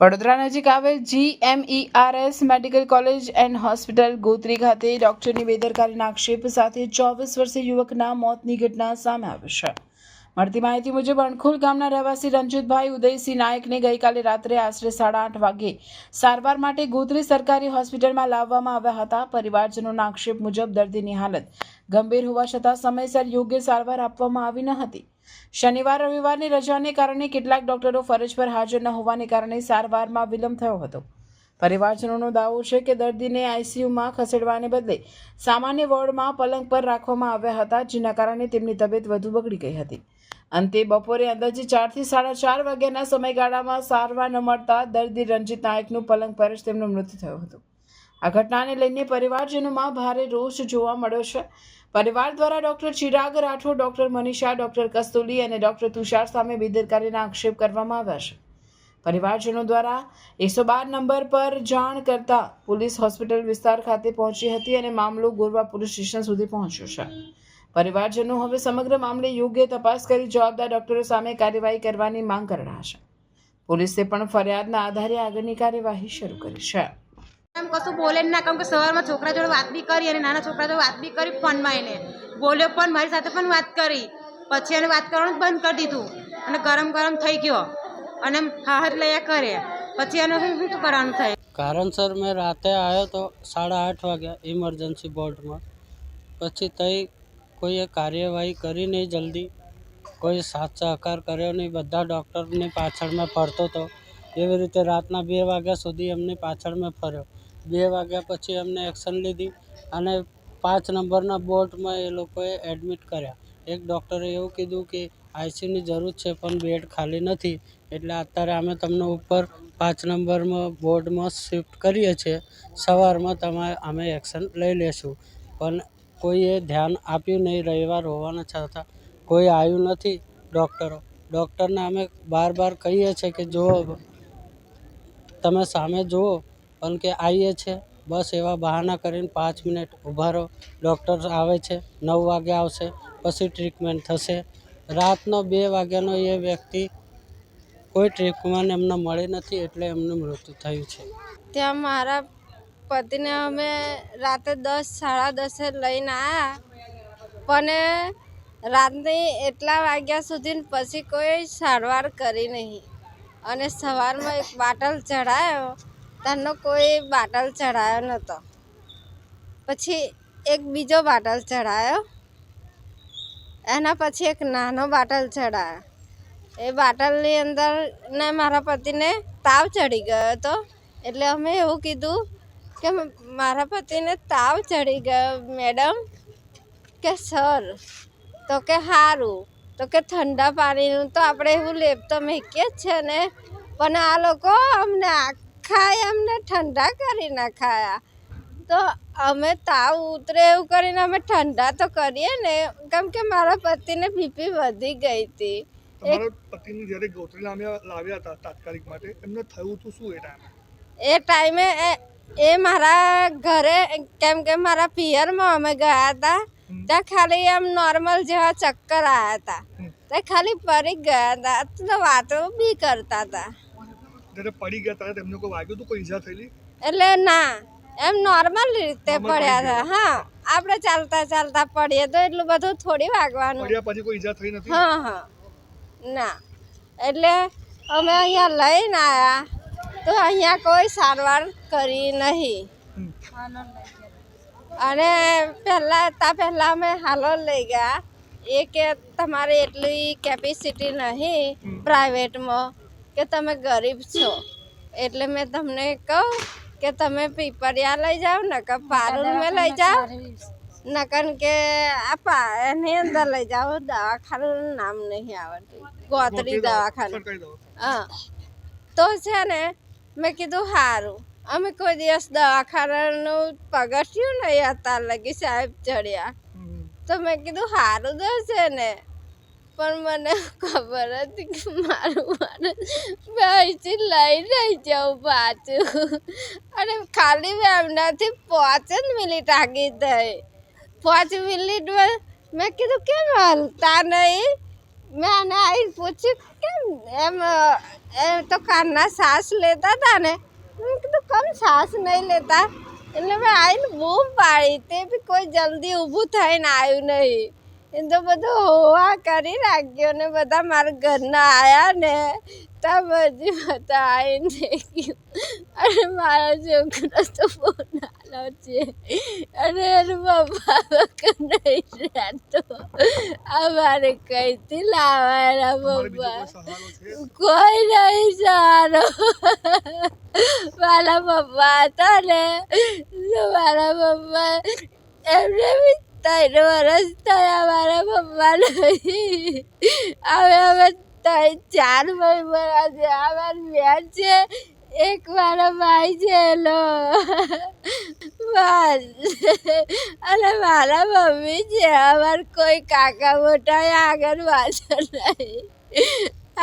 વડોદરા નજીક આવેલ GMERS medical college and hospital Gotri ખાતે ડોક્ટરની બેદરકારીના આક્ષેપ સાથે 24 વર્ષીય યુવકના મોતની ઘટના સામે આવી છે। મળતી માહિતી મુજબ અણખોલ ગામના રહેવાસી રણજીતભાઈ ઉદયસિંહ નાયકને ગઈકાલે રાત્રે આશરે 8:30 વાગે સારવાર માટે ગોત્રી સરકારી હોસ્પિટલમાં લાવવામાં આવ્યા હતા। પરિવારજનોના આક્ષેપ મુજબ દર્દીની હાલત ગંભીર હોવા છતાં સમયસર યોગ્ય સારવાર આપવામાં આવી ન હતી। શનિવાર રવિવારની રજાને કારણે કેટલાક ડોક્ટરો ફરજ પર હાજર ન હોવાને કારણે સારવારમાં વિલંબ થયો હતો। પરિવારજનોનો દાવો છે કે દર્દીને આઈસીયુમાં ખસેડવાને બદલે સામાન્ય વોર્ડમાં પલંગ પર રાખવામાં આવ્યા હતા, જેના કારણે તેમની તબિયત વધુ બગડી ગઈ હતી। અંતે બપોરે અંદાજે 4 થી 4:30 વાગ્યાના સમયગાળામાં સારવાર ન મળતા દર્દી રણજીત નાયકનું પલંગ પર જ તેમનું મૃત્યુ થયું હતું। આ ઘટનાને લઈને પરિવારજનોમાં ભારે રોષ જોવા મળ્યો છે। પરિવાર દ્વારા doctor Chirag Rathod, doctor Manisha, doctor Kasturi અને ડોક્ટર તુષાર સામે બેદરકારીના આક્ષેપ કરવામાં આવ્યા છે। પરિવારજનો દ્વારા 112 નંબર પર જાણ કરતા પોલીસ હોસ્પિટલ વિસ્તાર ખાતે પહોંચી હતી અને મામલો ગોરવા પોલીસ સ્ટેશન સુધી પહોંચ્યો છે। પરિવારજનો હવે સમગ્ર મામલે યોગ્ય તપાસ કરી જવાબદાર ડોક્ટરો સામે કાર્યવાહી કરવાની માંગ કરી રહ્યા છે। પોલીસે પણ ફરિયાદના આધારે આગળની કાર્યવાહી શરૂ કરી છે। એમ કશું બોલે ના, કેમ કે સવારમાં છોકરા જોડે વાત બી કરી અને નાના છોકરા જોડે વાત બી કરી, ફોનમાં એને બોલ્યો પણ મારી સાથે પણ વાત કરી, પછી એને વાત કરવાનું બંધ કરી દીધું અને ગરમ થઈ ગયો અને હાથ લયા કરે, પછી એને શું કરવાનું થાય। કારણસર મેં રાતે આવ્યો તો 8:30 વાગ્યા ઇમરજન્સી બોર્ડમાં, પછી તઈ કોઈએ કાર્યવાહી કરી નહીં જલ્દી, કોઈ સાથ સહકાર કર્યો નહીં, બધા ડૉક્ટરની પાછળ મેં ફરતો હતો। એવી રીતે રાતના 2 વાગ્યા સુધી એમની પાછળ મેં ફર્યો। 2 વાગ્યા પછી એમને એક્શન લીધી અને 5 નંબરના બોર્ડમાં એ લોકોએ એડમિટ કર્યા। એક ડૉક્ટરે એવું કીધું કે આઈસીયુની જરૂર છે પણ બેડ ખાલી નથી, એટલે અત્યારે અમે તમને ઉપર 5 નંબરમાં બોર્ડમાં શિફ્ટ કરીએ છીએ, સવારમાં અમે એક્શન લઈ લેશું। પણ કોઈએ ધ્યાન આપ્યું નહીં, રવિવાર હોવાના છતાં કોઈ આવ્યું નથી ડૉક્ટરને અમે બાર કહીએ છીએ કે જુઓ તમે સામે જુઓ, પણ કે આવીએ છે બસ એવા બહાના કરીને 5 મિનિટ ઊભા રહો, ડૉક્ટર આવે છે 9 વાગે આવશે, પછી ટ્રીટમેન્ટ થશે। રાતનો 2 વાગ્યાનો એ વ્યક્તિ કોઈ ટ્રીટમેન્ટ એમને મળી નથી, એટલે એમનું મૃત્યુ થયું છે। ત્યાં મારા પતિને અમે રાતે 10-10:30 લઈને આવ્યા, પણ રાતની એટલા વાગ્યા સુધી પછી કોઈ સારવાર કરી નહીં અને સવારમાં એક બાટલ ચડાયો, ત્યાંનો કોઈ બાટલ ચડાયો નહોતો। પછી એક બીજો બાટલ ચડાયો, એના પછી એક નાનો બાટલ ચડાયો। એ બાટલની અંદર ને મારા પતિને તાવ ચડી ગયો હતો, એટલે અમે એવું કીધું કે મારા પતિને તાવ ચડી ગયો મેડમ, કે સર, તો કે સારું, તો કે ઠંડા પાણીનું તો આપણે એવું લેપ તો મૂકીએ જ છે ને, પણ આ લોકો અમને ઠંડા કરી નાખાયા। તો અમે તાવ ઉતરે એવું કરીને અમે ઠંડા તો કરીએ ને, કેમ કે મારા પતિને બીપી વધી ગઈ હતી। તમારા પતિને જ્યારે ગોત્રી લાવ્યા હતા તાત્કાલિક માટે, એમને થયું હતું શું એ ટાઈમે એ મારા ઘરે, કેમ કે મારા પિયરમાં અમે ગયા હતા, ત્યાં ખાલી આમ નોર્મલ જેવા ચક્કર આવ્યા હતા, ત્યાં ખાલી પડી ગયા હતા, તો વાતો બી કરતા હતા। જ્યારે પડી ગયા હતા તેમને કોઈ વાગ્યું હતું, કોઈ ઈજા થયેલી? એટલે ના, એમ નોર્મલ રીતે પડ્યા હતા। હા, આપણે ચાલતા પડીએ તો એટલું બધું થોડી વાગવાનું। પડ્યા પછી કોઈ ઈજા થઈ નથી? હા, ના, એટલે અમે અહીંયા લઈને આવ્યા તો અહીંયા કોઈ સારવાર કરી નહીં, અને પહેલાં અમે હાલોલ લઈ ગયા, એ કે તમારે એટલી કેપેસિટી નહીં પ્રાઇવેટમાં, કે તમે ગરીબ છો, એટલે મેં તમને કહું કે તમે પીપરિયા લઈ જાઓ, નકર પારુલમાં લઈ જાઓ, નકર કે એની અંદર લઈ જાઓ, દવાખાનું નામ નહીં આવડતું, ગોત્રી દવાખાનું। હા, તો છે ને મેં કીધું સારું, અમે કોઈ દિવસ દવાખાનાનું પગથિયું નહીં અત્યાર લગી સાહેબ ચડ્યા, તો મેં કીધું સારું તો છે ને, પણ મને ખબર હતી કે મારું પૈસી લઈ નહીં જાઉં પાછું, અને ખાલી એમનાથી 5 જ મિનિટ આગી થઈ। 5 મિનિટમાં મેં કીધું કેમ હલતા નહીં, મેં આને આવીને પૂછ્યું કેમ એમ તો કારના શ્વાસ લેતા હતા ને, મેં કીધું કેમ શ્વાસ નહીં લેતા, એટલે મેં આવીને બૂમ પાડી, તે બી કોઈ જલ્દી ઊભું થઈને આવ્યું નહીં. એ તો બધું હોવા કરી રાખ્યો ને બધા મારા ઘરના આવ્યા ને ત્યાં બધી બધા આવીને દેખ્યું. અને મારો છોકરો તો બહુ નાનો છે અને એનો પપ્પા વગર નહીં રહેતો. અમારે કઈથી લાવવા એના તમારે બીજો પપ્પા? કોઈ સહારો છે? કોઈ નહીં સહારો. મારા પપ્પા હતા ને તો મારા પપ્પા એમને બી 3 વર્ષ થયા, મારા પપ્પા નહીં. હવે 3-4 ભાઈ બરા છે. આ મારી બેન છે, એક મારા ભાઈ છે એનો બસ, અને મારા મમ્મી છે. અમારે કોઈ કાકા મોટા આગળ પાછળ નહીં.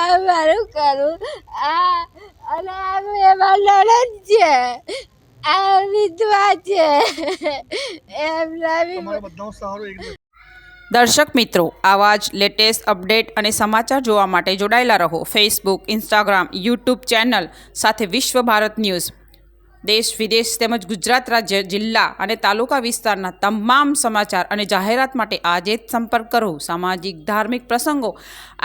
આ મારું કરું આ, અને આ એમાં નણંદ છે, આ વિધવા છે, એમના બી તમારા બધાનો સહારો એક જ. દર્શક મિત્રો, આવા જ લેટેસ્ટ અપડેટ અને સમાચાર જોવા માટે જોડાયેલા રહો ફેસબુક, ઇન્સ્ટાગ્રામ, યુટ્યુબ ચેનલ સાથે વિશ્વ ભારત ન્યૂઝ. દેશ વિદેશ તેમજ ગુજરાત રાજ્ય, જિલ્લા અને તાલુકા વિસ્તારના તમામ સમાચાર અને જાહેરાત માટે આજે જ સંપર્ક કરો. સામાજિક ધાર્મિક પ્રસંગો,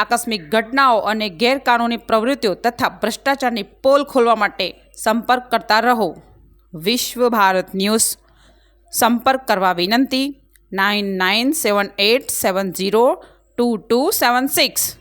આકસ્મિક ઘટનાઓ અને ગેરકાનૂની પ્રવૃત્તિઓ તથા ભ્રષ્ટાચારની પોલ ખોલવા માટે સંપર્ક કરતા રહો. વિશ્વ ભારત ન્યૂઝ. સંપર્ક કરવા વિનંતી 9978702276.